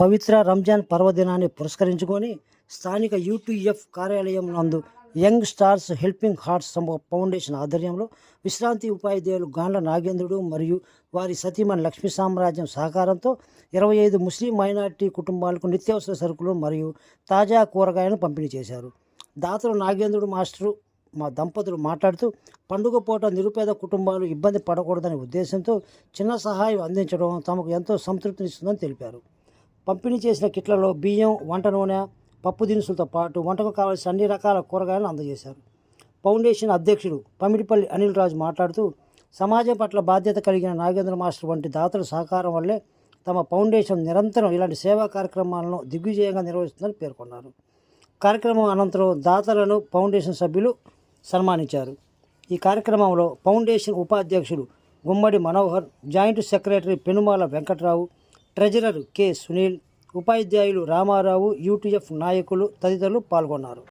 పవిత్ర రంజాన్ పర్వదినాన్ని పురస్కరించుకొని స్థానిక యూటీఎఫ్ కార్యాలయం నందు young stars helping hearts foundation ఆధ్వర్యంలో విశ్రాంతి ఉపాధ్యాయులు గాండ్ల నాగేంద్రుడు మరియు వారి సతీమణి లక్ష్మీ సామ్రాజ్యం సహకారంతో 25 ముస్లిం మైనారిటీ కుటుంబాలకు నిత్యావసర సరుకులు మరియు తాజా కూరగాయలను పంపిణీ చేశారు. దాతలు నాగేంద్రుడు మాస్టరు మా దంపతులు మాట్లాడుతూ పండుగ పూట నిరుపేద కుటుంబాలు ఇబ్బంది పడకూడదనే ఉద్దేశంతో చిన్న సహాయం అందించడం తమకు ఎంతో సంతృప్తినిస్తుందని తెలిపారు. పంపిణీ చేసిన కిట్లలో బియ్యం, వంట నూనె, పప్పు దినుసులతో పాటు వంటకు కావాల్సిన అన్ని రకాల కూరగాయలను అందజేశారు. ఫౌండేషన్ అధ్యక్షుడు పమిడిపల్లి అనిల్ రాజు మాట్లాడుతూ సమాజం పట్ల బాధ్యత కలిగిన నాగేంద్ర మాస్టర్ వంటి దాతల సహకారం వల్లే తమ ఫౌండేషన్ నిరంతరం ఇలాంటి సేవా కార్యక్రమాలను దిగ్విజయంగా నిర్వహిస్తుందని పేర్కొన్నారు. కార్యక్రమం అనంతరం దాతలను ఫౌండేషన్ సభ్యులు సన్మానించారు. ఈ కార్యక్రమంలో ఫౌండేషన్ ఉపాధ్యక్షుడు Gummadi Manohar, joint secretary Penumala Venkatrao, treasurer K Sunil, ఉపాధ్యాయులు రామారావు, యూటీఎఫ్ నాయకులు తదితరులు పాల్గొన్నారు.